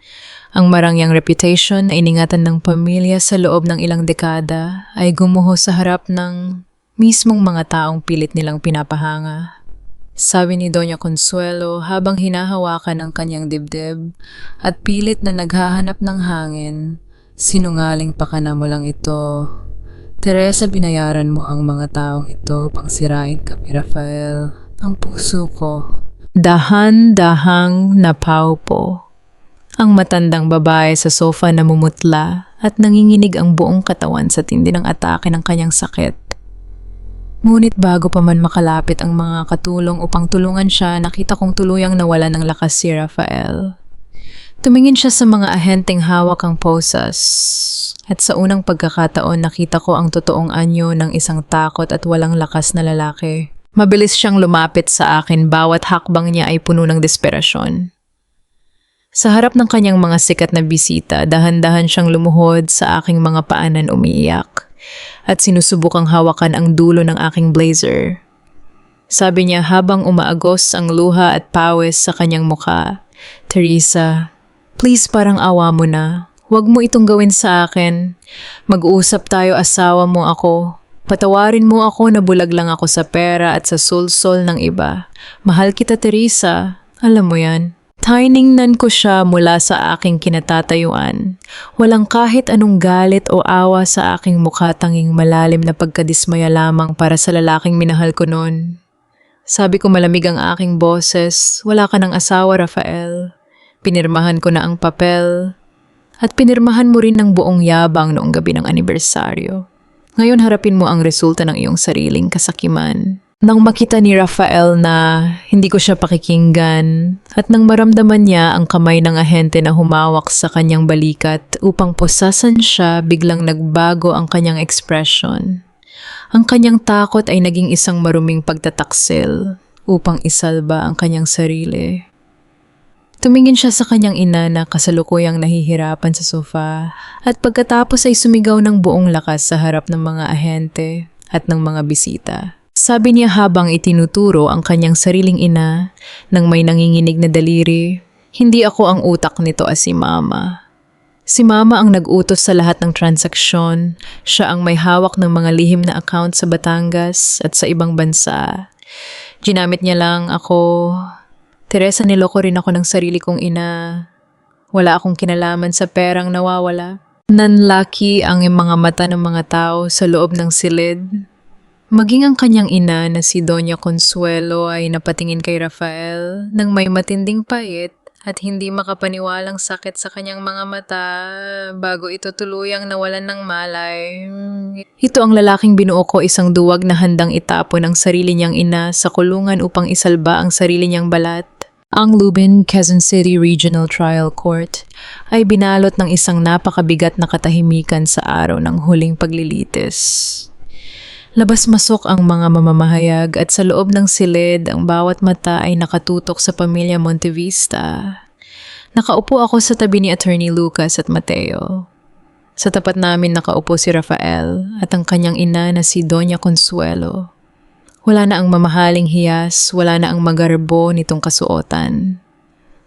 Ang marangyang reputation na iningatan ng pamilya sa loob ng ilang dekada ay gumuho sa harap ng mismong mga taong pilit nilang pinapahanga. Sabi ni Doña Consuelo habang hinahawakan ang kanyang dibdib at pilit na naghahanap ng hangin, "Sinungaling pa ka na mo lang ito. Teresa, binayaran mo ang mga taong ito pang sirain kami, Rafael. Ang puso ko." Dahan-dahang napaupo ang matandang babae sa sofa na mumutla at nanginginig ang buong katawan sa tindi ng atake ng kanyang sakit. Ngunit bago pa man makalapit ang mga katulong upang tulungan siya, nakita kong tuluyang nawala ng lakas si Rafael. Tumingin siya sa mga ahenteng hawak ang posas. At sa unang pagkakataon nakita ko ang totoong anyo ng isang takot at walang lakas na lalaki. Mabilis siyang lumapit sa akin, bawat hakbang niya ay puno ng desperasyon. Sa harap ng kanyang mga sikat na bisita, dahan-dahan siyang lumuhod sa aking mga paanan, umiiyak at sinusubukang hawakan ang dulo ng aking blazer. Sabi niya habang umaagos ang luha at pawis sa kanyang muka, "Teresa, please, parang awa mo na. Huwag mo itong gawin sa akin. Mag-uusap tayo, asawa mo ako. Patawarin mo ako na bulag lang ako sa pera at sa sulsol ng iba. Mahal kita, Teresa. Alam mo yan." Tiningnan ko siya mula sa aking kinatatayuan. Walang kahit anong galit o awa sa aking mukha, tanging malalim na pagkadismaya lamang para sa lalaking minahal ko noon. Sabi ko malamig ang aking boses, "Wala ka ng asawa, Rafael. Pinirmahan ko na ang papel. At pinirmahan mo rin ng buong yabang noong gabi ng anibersaryo. Ngayon harapin mo ang resulta ng iyong sariling kasakiman." Nang makita ni Rafael na hindi ko siya pakikinggan at nang maramdaman niya ang kamay ng ahente na humawak sa kanyang balikat upang pusasan siya, biglang nagbago ang kanyang ekspresyon. Ang kanyang takot ay naging isang maruming pagtataksil upang isalba ang kanyang sarili. Tumingin siya sa kanyang ina na kasalukuyang nahihirapan sa sofa at pagkatapos ay sumigaw ng buong lakas sa harap ng mga ahente at ng mga bisita. Sabi niya habang itinuturo ang kanyang sariling ina nang may nanginginig na daliri, "Hindi ako ang utak nito, si Mama. Si Mama ang nag-utos sa lahat ng transaksyon. Siya ang may hawak ng mga lihim na account sa Batangas at sa ibang bansa. Ginamit niya lang ako. Teresa, niloko rin ako ng sarili kong ina. Wala akong kinalaman sa perang nawawala." Nanlaki ang mga mata ng mga tao sa loob ng silid. Maging ang kanyang ina na si Doña Consuelo ay napatingin kay Rafael nang may matinding pait at hindi makapaniwalang sakit sa kanyang mga mata bago ito tuluyang nawalan ng malay. Ito ang lalaking binuo ko, isang duwag na handang itapon ang sarili niyang ina sa kulungan upang isalba ang sarili niyang balat. Ang Lubin, Quezon City Regional Trial Court ay binalot ng isang napakabigat na katahimikan sa araw ng huling paglilitis. Labas-masok ang mga mamamahayag at sa loob ng silid ang bawat mata ay nakatutok sa pamilya Montevista. Nakaupo ako sa tabi ni Attorney Lucas at Mateo. Sa tapat namin nakaupo si Rafael at ang kanyang ina na si Doña Consuelo. Wala na ang mamahaling hiyas, wala na ang magarbo nitong kasuotan.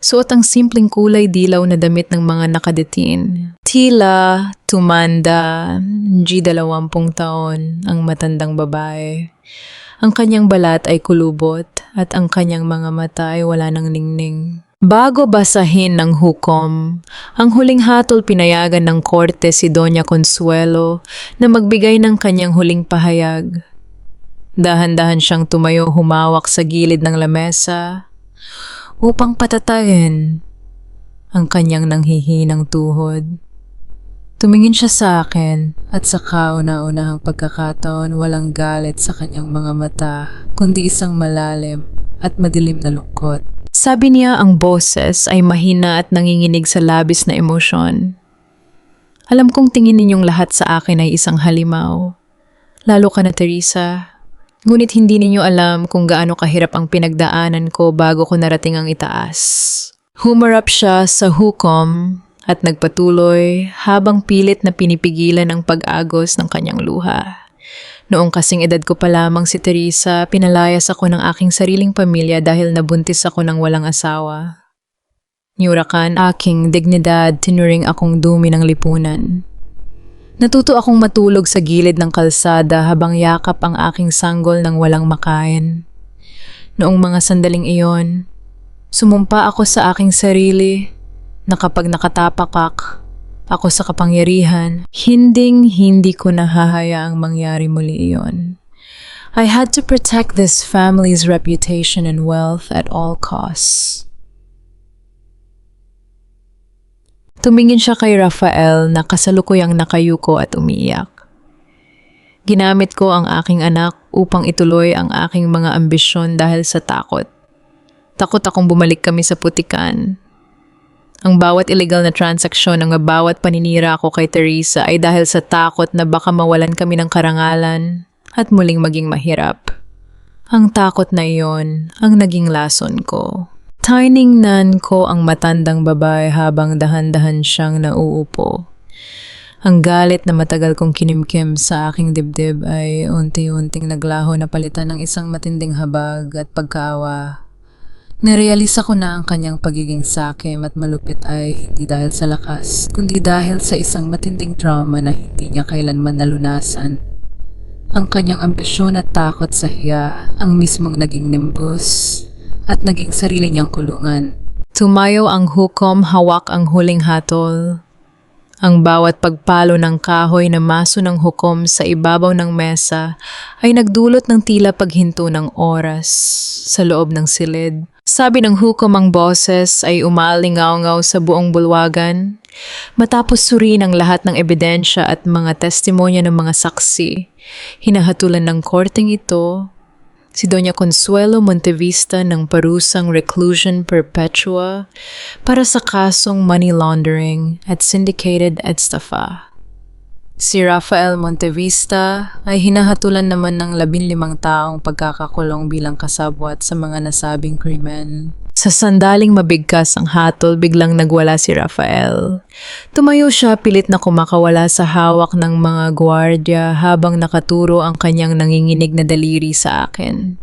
Suot ang simpleng kulay dilaw na damit ng mga nakadetin. Tila tumanda, G20 taon, ang matandang babae. Ang kanyang balat ay kulubot at ang kanyang mga mata ay wala ng ningning. Bago basahin ng hukom, ang huling hatol pinayagan ng korte si Doña Consuelo na magbigay ng kanyang huling pahayag. Dahan-dahan siyang tumayo, humawak sa gilid ng lamesa upang patatayin ang kanyang nanghihinang tuhod. Tumingin siya sa akin at sa kauna-unahang pagkakataon walang galit sa kanyang mga mata, kundi isang malalim at madilim na lungkot. Sabi niya ang boses ay mahina at nanginginig sa labis na emosyon. "Alam kong tingin ninyong lahat sa akin ay isang halimaw. Lalo ka na, Teresa. Ngunit hindi ninyo alam kung gaano kahirap ang pinagdaanan ko bago ko narating ang itaas. Humarap siya sa hukom at nagpatuloy habang pilit na pinipigilan ang pag-agos ng kanyang luha. Noong kasing edad ko pa lamang si Teresa, pinalayas ako ng aking sariling pamilya dahil nabuntis ako ng walang asawa. Niyurakan aking dignidad, tinuring akong dumi ng lipunan. Natuto akong matulog sa gilid ng kalsada habang yakap ang aking sanggol ng walang makain. Noong mga sandaling iyon, sumumpa ako sa aking sarili na kapag nakatapak ako sa kapangyarihan, hindi ko nahahayaang mangyari muli iyon. I had to protect this family's reputation and wealth at all costs. Tumingin siya kay Rafael na kasalukuyang nakayuko at umiiyak. Ginamit ko ang aking anak upang ituloy ang aking mga ambisyon dahil sa takot. Takot akong bumalik kami sa putikan. Ang bawat illegal na transaksyon, ang bawat paninira ko kay Teresa ay dahil sa takot na baka mawalan kami ng karangalan at muling maging mahirap. Ang takot na iyon ang naging lason ko. Tiningnan ko ang matandang babae habang dahan-dahan siyang nauupo. Ang galit na matagal kong kinimkim sa aking dibdib ay unti-unting naglaho na palitan ng isang matinding habag at pagkaawa. Narealisa ko na ang kanyang pagiging sakim at malupit ay hindi dahil sa lakas, kundi dahil sa isang matinding trauma na hindi niya kailanman nalunasan. Ang kanyang ambisyon at takot sa hiya ang mismong naging nimbus at naging sarili niyang kulungan. Tumayo ang hukom, hawak ang huling hatol. Ang bawat pagpalo ng kahoy na maso ng hukom sa ibabaw ng mesa ay nagdulot ng tila paghinto ng oras sa loob ng silid. Sabi ng hukom, ang boses ay umalingaw-ngaw sa buong bulwagan. Matapos suriin ang lahat ng ebidensya at mga testimonya ng mga saksi, hinahatulan ng korteng ito si Doña Consuelo Montevista ng parusang reclusion perpetua para sa kasong money laundering at syndicated estafa. Si Rafael Montevista ay hinahatulan naman ng 15 taong pagkakakulong bilang kasabwat sa mga nasabing krimen. Sa sandaling mabigkas ang hatol, biglang nagwala si Rafael. Tumayo siya, pilit na kumakawala sa hawak ng mga gwardya habang nakaturo ang kanyang nanginginig na daliri sa akin.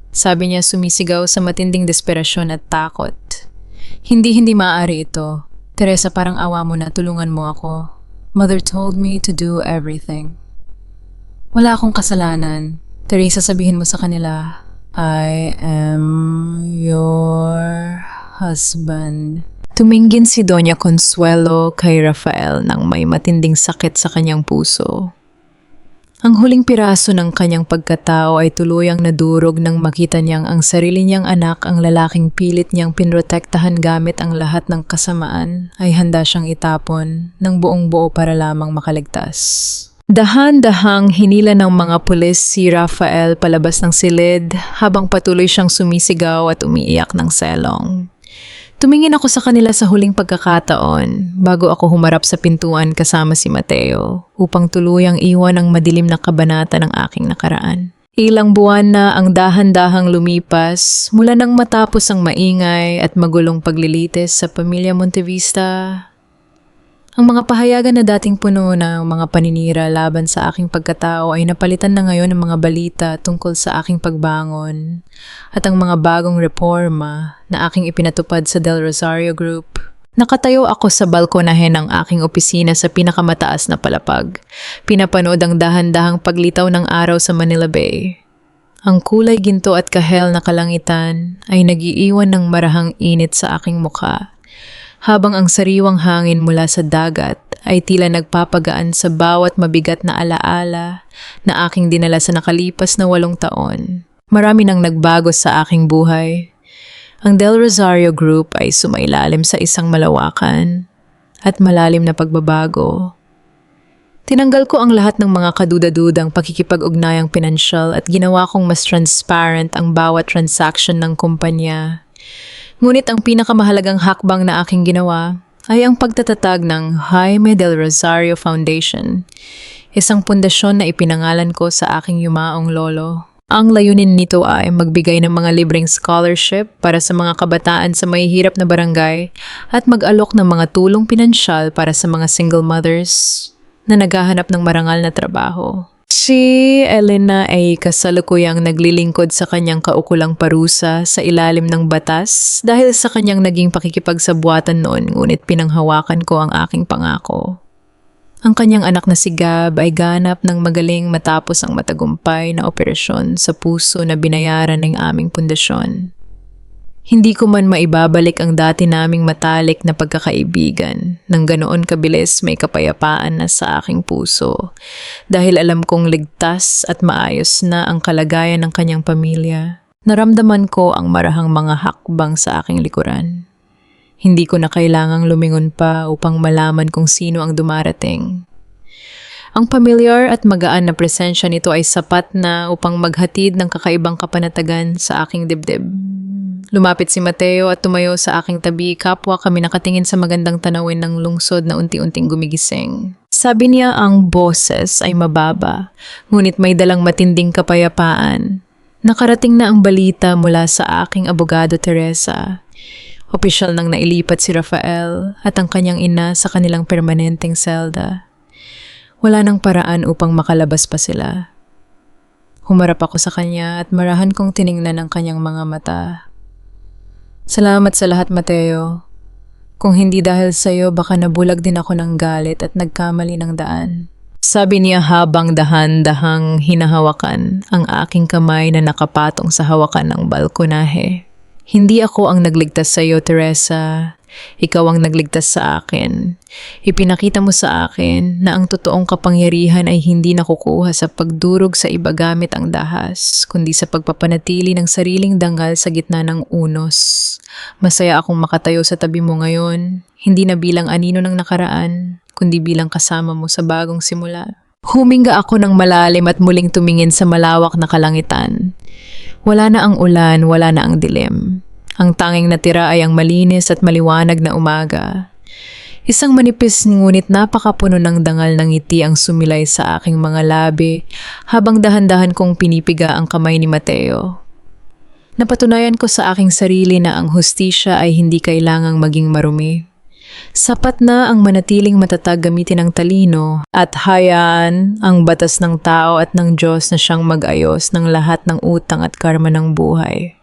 Sabi niya sumisigaw sa matinding desperasyon at takot. Hindi maaari ito. Teresa, parang awa mo na, tulungan mo ako. Mother told me to do everything. Wala akong kasalanan. Teresa, sabihin mo sa kanila, I am your husband. Tumingin si Doña Consuelo kay Rafael nang may matinding sakit sa kanyang puso. Ang huling piraso ng kanyang pagkatao ay tuluyang nadurog nang makita niyang ang sarili niyang anak, ang lalaking pilit niyang pinrotektahan gamit ang lahat ng kasamaan, ay handa siyang itapon ng buong buo para lamang makaligtas. Dahan-dahang hinila ng mga pulis si Rafael palabas ng silid habang patuloy siyang sumisigaw at umiiyak ng selong. Tumingin ako sa kanila sa huling pagkakataon bago ako humarap sa pintuan kasama si Mateo upang tuluyang iwan ang madilim na kabanata ng aking nakaraan. Ilang buwan na ang dahan-dahang lumipas mula nang matapos ang maingay at magulong paglilitis sa pamilya Montevista. Ang mga pahayagan na dating puno ng mga paninira laban sa aking pagkatao ay napalitan na ngayon ng mga balita tungkol sa aking pagbangon at ang mga bagong reforma na aking ipinatupad sa Del Rosario Group. Nakatayo ako sa balkonahe ng aking opisina sa pinakamataas na palapag. Pinapanood ang dahan-dahang paglitaw ng araw sa Manila Bay. Ang kulay ginto at kahel na kalangitan ay nagiiwan ng marahang init sa aking mukha, habang ang sariwang hangin mula sa dagat ay tila nagpapagaan sa bawat mabigat na alaala na aking dinala sa nakalipas na 8 taon. Marami nang nagbago sa aking buhay. Ang Del Rosario Group ay sumailalim sa isang malawakan at malalim na pagbabago. Tinanggal ko ang lahat ng mga kaduda-dudang pakikipag-ugnayang pinansyal at ginawa kong mas transparent ang bawat transaction ng kumpanya. Ngunit ang pinakamahalagang hakbang na aking ginawa ay ang pagtatatag ng Jaime Del Rosario Foundation, isang pundasyon na ipinangalan ko sa aking yumaong lolo. Ang layunin nito ay magbigay ng mga libreng scholarship para sa mga kabataan sa mahihirap na barangay at mag-alok ng mga tulong pinansyal para sa mga single mothers na naghahanap ng marangal na trabaho. Si Elena ay kasalukuyang naglilingkod sa kanyang kaukulang parusa sa ilalim ng batas dahil sa kanyang naging pakikipagsabwatan noon, ngunit pinanghawakan ko ang aking pangako. Ang kanyang anak na si Gab ay ganap ng magaling matapos ang matagumpay na operasyon sa puso na binayaran ng aming pundasyon. Hindi ko man maibabalik ang dati naming matalik na pagkakaibigan. Nang ganoon kabilis may kapayapaan na sa aking puso dahil alam kong ligtas at maayos na ang kalagayan ng kanyang pamilya. Naramdaman ko ang marahang mga hakbang sa aking likuran. Hindi ko na kailangang lumingon pa upang malaman kung sino ang dumarating. Ang pamilyar at magaan na presensya nito ay sapat na upang maghatid ng kakaibang kapanatagan sa aking dibdib. Lumapit si Mateo at tumayo sa aking tabi, kapwa kami nakatingin sa magandang tanawin ng lungsod na unti-unting gumigising. Sabi niya ang boses ay mababa, ngunit may dalang matinding kapayapaan. Nakarating na ang balita mula sa aking abogado Teresa. Opisyal nang nailipat si Rafael at ang kanyang ina sa kanilang permanenteng selda. Wala nang paraan upang makalabas pa sila. Humarap ako sa kanya at marahan kong tiningnan ang kanyang mga mata. Salamat sa lahat, Mateo. Kung hindi dahil sa'yo, baka nabulag din ako ng galit at nagkamali ng daan. Sabi niya habang dahan-dahang hinahawakan ang aking kamay na nakapatong sa hawakan ng balkonahe. Hindi ako ang nagligtas sa iyo, Teresa. Ikaw ang nagligtas sa akin. Ipinakita mo sa akin na ang totoong kapangyarihan ay hindi nakukuha sa pagdurog sa iba gamit ang dahas, kundi sa pagpapanatili ng sariling dangal sa gitna ng unos. Masaya akong makatayo sa tabi mo ngayon, hindi na bilang anino ng nakaraan, kundi bilang kasama mo sa bagong simula. Huminga ako ng malalim at muling tumingin sa malawak na kalangitan. Wala na ang ulan, wala na ang dilim. Ang tanging natira ay ang malinis at maliwanag na umaga. Isang manipis ngunit napakapuno ng dangal ng ngiti ang sumilay sa aking mga labi habang dahan-dahan kong pinipiga ang kamay ni Mateo. Napatunayan ko sa aking sarili na ang hustisya ay hindi kailangang maging marumi. Sapat na ang manatiling matatag gamitin ng talino at hayaan ang batas ng tao at ng Diyos na siyang mag-ayos ng lahat ng utang at karma ng buhay.